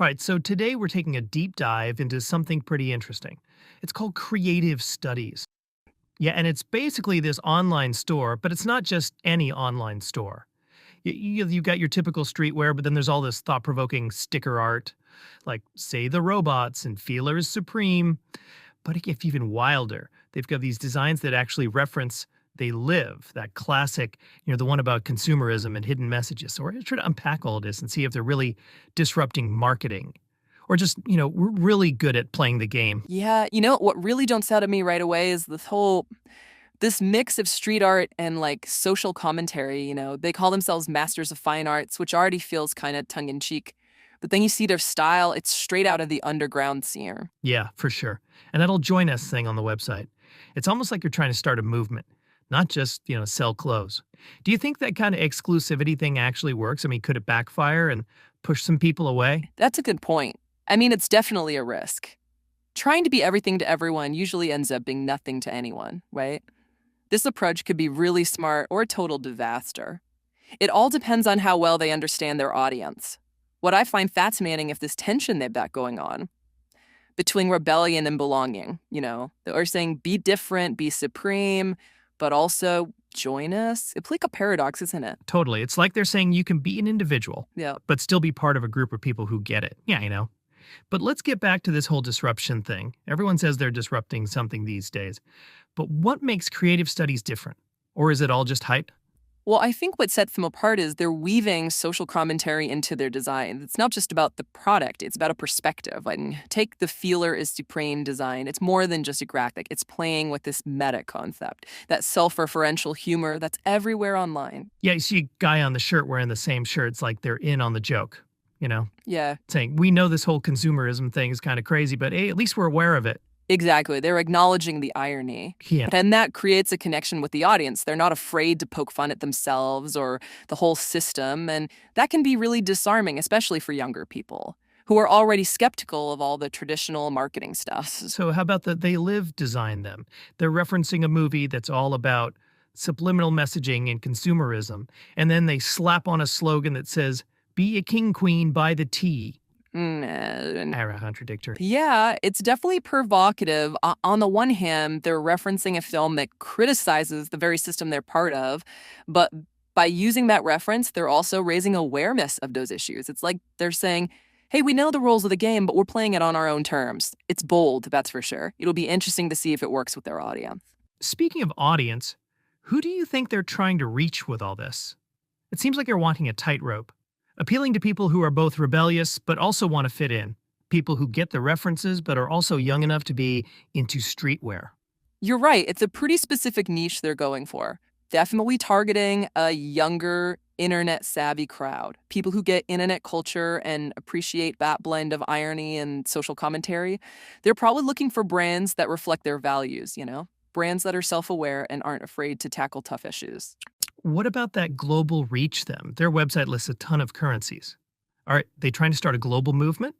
All right, so today we're taking a deep dive into something pretty interesting. It's called creative studies. Yeah, and it's basically this online store, but it's not just any online store. You've got your typical streetwear, but then there's all this thought provoking sticker art, like Say the Robots and Feeler is Supreme. But it gets even wilder. They've got these designs that actually reference They Live, that classic, the one about consumerism and hidden messages. So we're going to try to unpack all of this and see if they're really disrupting marketing or just, we're really good at playing the game. Yeah, what really jumps out at me right away is this mix of street art and like social commentary. They call themselves masters of fine arts, which already feels kind of tongue in cheek. But then you see their style, it's straight out of the underground scene. Yeah, for sure. And that'll join us thing on the website. It's almost like you're trying to start a movement, not just, sell clothes. Do you think that kind of exclusivity thing actually works? I mean, could it backfire and push some people away? That's a good point. I mean, it's definitely a risk. Trying to be everything to everyone usually ends up being nothing to anyone, right? This approach could be really smart or a total disaster. It all depends on how well they understand their audience. What I find fascinating is this tension they've got going on between rebellion and belonging, They're saying be different, be supreme, but also join us. It's like a paradox, isn't it? Totally. It's like they're saying you can be an individual, Yeah. but still be part of a group of people who get it. Yeah. But let's get back to this whole disruption thing. Everyone says they're disrupting something these days. But what makes creative studies different? Or is it all just hype? Well, I think what sets them apart is they're weaving social commentary into their design. It's not just about the product, it's about a perspective. And take the Feeler is Supreme design. It's more than just a graphic. It's playing with this meta concept, that self-referential humor that's everywhere online. Yeah, you see a guy on the shirt wearing the same shirt. It's like they're in on the joke, Yeah, saying, we know this whole consumerism thing is kind of crazy, but hey, at least we're aware of it. exactly. They're acknowledging the irony. Yeah. And that creates a connection with the audience. They're not afraid to poke fun at themselves or the whole system. And that can be really disarming, especially for younger people who are already skeptical of all the traditional marketing stuff. So how about the They Live design them? They're referencing a movie that's all about subliminal messaging and consumerism. And then they slap on a slogan that says, be a king queen by the tea. Ara contradictory. Yeah, it's definitely provocative. On the one hand, they're referencing a film that criticizes the very system they're part of, but by using that reference, they're also raising awareness of those issues. It's like they're saying, hey, we know the rules of the game, but we're playing it on our own terms. It's bold, that's for sure. It'll be interesting to see if it works with their audience. Speaking of audience, who do you think they're trying to reach with all this? It seems like you're walking a tightrope, appealing to people who are both rebellious but also want to fit in, people who get the references but are also young enough to be into streetwear. You're right, it's a pretty specific niche they're going for. Definitely targeting a younger, internet-savvy crowd. People who get internet culture and appreciate that blend of irony and social commentary. They're probably looking for brands that reflect their values, Brands that are self-aware and aren't afraid to tackle tough issues. What about that global reach them? Their website lists a ton of currencies. Are they trying to start a global movement?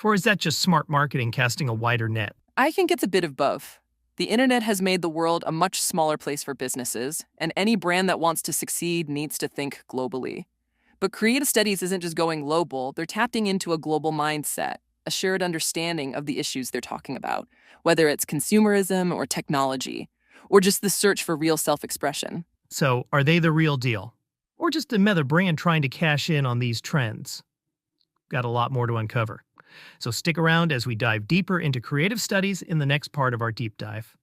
Or is that just smart marketing casting a wider net? I think it's a bit of both. The internet has made the world a much smaller place for businesses, and any brand that wants to succeed needs to think globally. But creative studies isn't just going global, they're tapping into a global mindset, a shared understanding of the issues they're talking about, whether it's consumerism or technology, or just the search for real self-expression. So, are they the real deal? Or just another brand trying to cash in on these trends? Got a lot more to uncover. So stick around as we dive deeper into creative studies in the next part of our deep dive.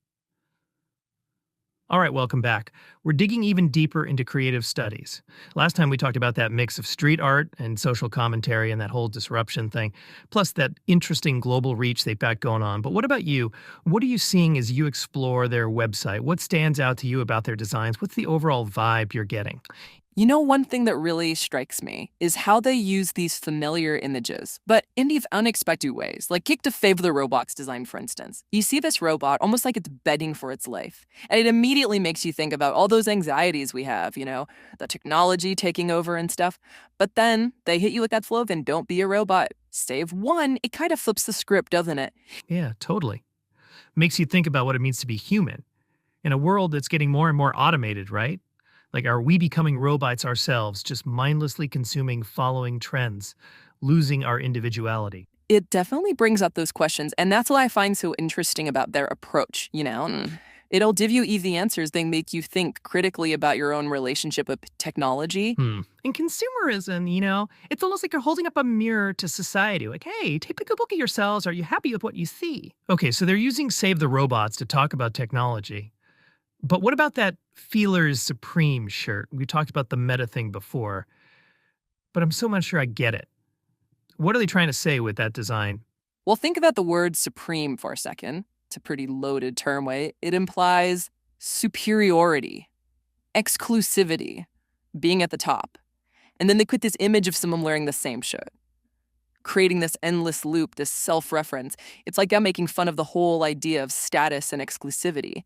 All right, welcome back. We're digging even deeper into creative studies. Last time we talked about that mix of street art and social commentary and that whole disruption thing, plus that interesting global reach they've got going on. But what about you? What are you seeing as you explore their website? What stands out to you about their designs? What's the overall vibe you're getting? One thing that really strikes me is how they use these familiar images, but in these unexpected ways. Like kick to favor the robot's design, for instance. You see this robot almost like it's begging for its life. And it immediately makes you think about all those anxieties we have, the technology taking over and stuff. But then they hit you with that slogan, don't be a robot, save one. It kind of flips the script, doesn't it? Yeah, totally. Makes you think about what it means to be human in a world that's getting more and more automated, right? Like, are we becoming robots ourselves, just mindlessly consuming, following trends? losing our individuality? It definitely brings up those questions, and that's what I find so interesting about their approach, you know? It'll give you easy answers. They make you think critically about your own relationship with technology. In consumerism, it's almost like you're holding up a mirror to society. Like, hey, take a good look at yourselves. Are you happy with what you see? Okay, so they're using Save the Robots to talk about technology. But what about that Feelers Supreme shirt? We talked about the meta thing before, but I'm so not sure I get it. What are they trying to say with that design? Well, think about the word supreme for a second. It's a pretty loaded term, way. It implies superiority, exclusivity, being at the top. And then they put this image of someone wearing the same shirt, creating this endless loop, this self-reference. It's like I'm making fun of the whole idea of status and exclusivity,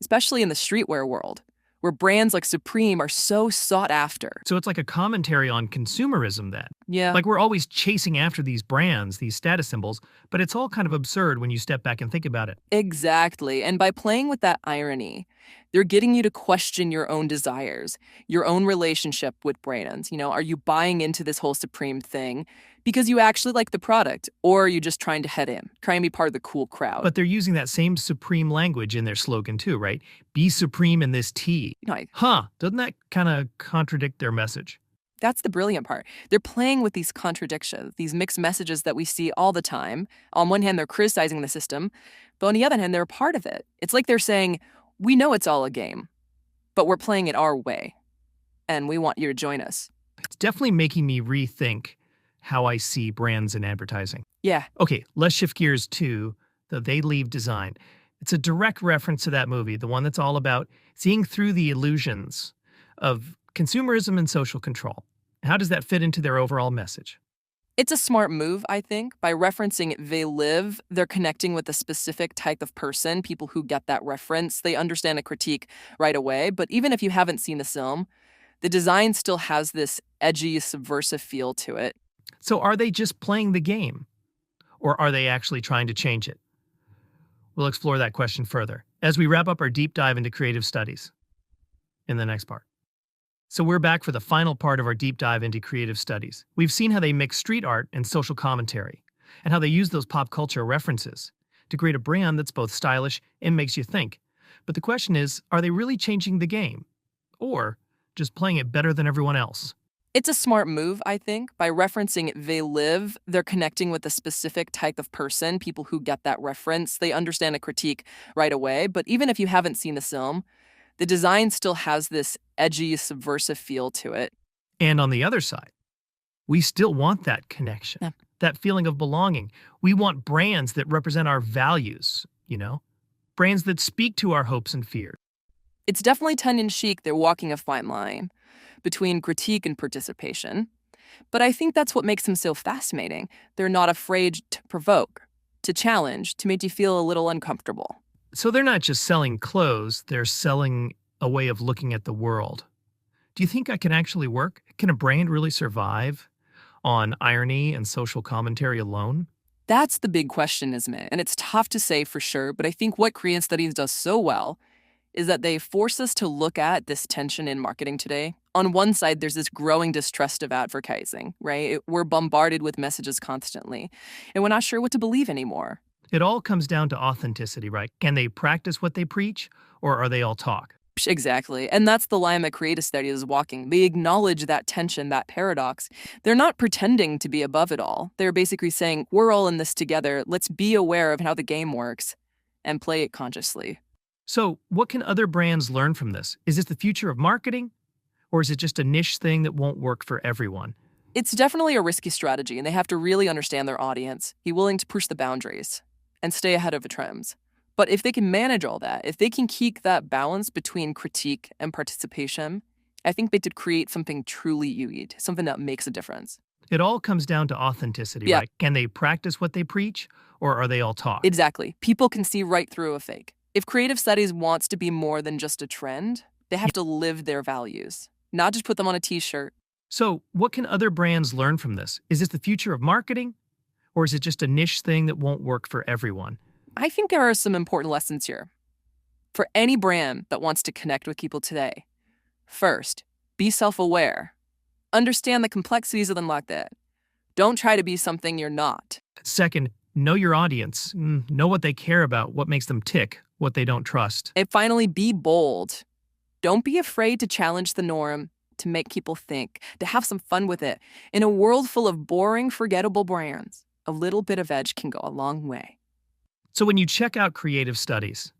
especially in the streetwear world, where brands like Supreme are so sought after. So it's like a commentary on consumerism then. Yeah. Like we're always chasing after these brands, these status symbols, but it's all kind of absurd when you step back and think about it. Exactly. And by playing with that irony, they're getting you to question your own desires, your own relationship with brands. Are you buying into this whole Supreme thing because you actually like the product, or are you just trying to head in, trying to be part of the cool crowd? But they're using that same supreme language in their slogan too, right? Be supreme in this tea. Doesn't that kind of contradict their message? That's the brilliant part. They're playing with these contradictions, these mixed messages that we see all the time. On one hand, they're criticizing the system, but on the other hand, they're a part of it. It's like they're saying, we know it's all a game, but we're playing it our way, and we want you to join us. It's definitely making me rethink how I see brands in advertising. Yeah. Okay, let's shift gears to the They Leave design. It's a direct reference to that movie, the one that's all about seeing through the illusions of consumerism and social control. How does that fit into their overall message? It's a smart move, I think. By referencing they live, they're connecting with a specific type of person, people who get that reference. They understand a critique right away. But even if you haven't seen the film, the design still has this edgy, subversive feel to it. So are they just playing the game? Or are they actually trying to change it? We'll explore that question further as we wrap up our deep dive into creative studies in the next part. So we're back for the final part of our deep dive into creative studies. We've seen how they mix street art and social commentary, and how they use those pop culture references to create a brand that's both stylish and makes you think. But the question is, are they really changing the game? Or just playing it better than everyone else? It's a smart move, I think. By referencing they live, they're connecting with a specific type of person, people who get that reference. They understand a critique right away. But even if you haven't seen the film, the design still has this edgy, subversive feel to it. And on the other side, we still want that connection, that feeling of belonging. We want brands that represent our values, brands that speak to our hopes and fears. It's definitely tongue-in-cheek. They're walking a fine line between critique and participation. But I think that's what makes them so fascinating. They're not afraid to provoke, to challenge, to make you feel a little uncomfortable. So they're not just selling clothes, they're selling a way of looking at the world. Do you think that can actually work? Can a brand really survive on irony and social commentary alone? That's the big question, isn't it? And it's tough to say for sure, but I think what creative studies does so well is that they force us to look at this tension in marketing today. On one side, there's this growing distrust of advertising, right? We're bombarded with messages constantly, and we're not sure what to believe anymore. It all comes down to authenticity, right? Can they practice what they preach, or are they all talk? Exactly. And that's the line that creative studies is walking. They acknowledge that tension, that paradox. They're not pretending to be above it all. They're basically saying, we're all in this together. Let's be aware of how the game works and play it consciously. So what can other brands learn from this? Is this the future of marketing? Or is it just a niche thing that won't work for everyone? It's definitely a risky strategy, and they have to really understand their audience, be willing to push the boundaries, and stay ahead of the trends. But if they can manage all that, if they can keep that balance between critique and participation, I think they could create something truly unique, something that makes a difference. It all comes down to authenticity, right? Can they practice what they preach, or are they all talk? Exactly. People can see right through a fake. If creative studies wants to be more than just a trend, they have to live their values, not just put them on a t-shirt. So what can other brands learn from this? Is this the future of marketing? Or is it just a niche thing that won't work for everyone? I think there are some important lessons here. For any brand that wants to connect with people today, first, be self-aware. Understand the complexities of the market. Don't try to be something you're not. Second, know your audience. Know what they care about, what makes them tick, what they don't trust. And finally, be bold. Don't be afraid to challenge the norm, to make people think, to have some fun with it. In a world full of boring, forgettable brands, a little bit of edge can go a long way. So when you check out creative studies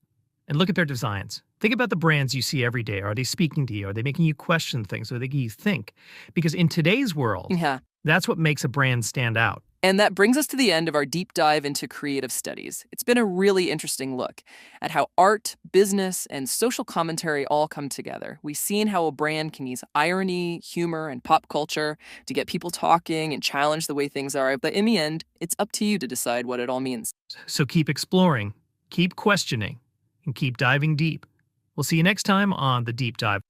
and look at their designs, think about the brands you see every day. Are they speaking to you? Are they making you question things? Are they making you think? Because in today's world, Yeah. that's what makes a brand stand out. And that brings us to the end of our deep dive into creative studies. It's been a really interesting look at how art, business, and social commentary all come together. We've seen how a brand can use irony, humor, and pop culture to get people talking and challenge the way things are. But in the end, it's up to you to decide what it all means. So keep exploring, keep questioning, and keep diving deep. We'll see you next time on The Deep Dive.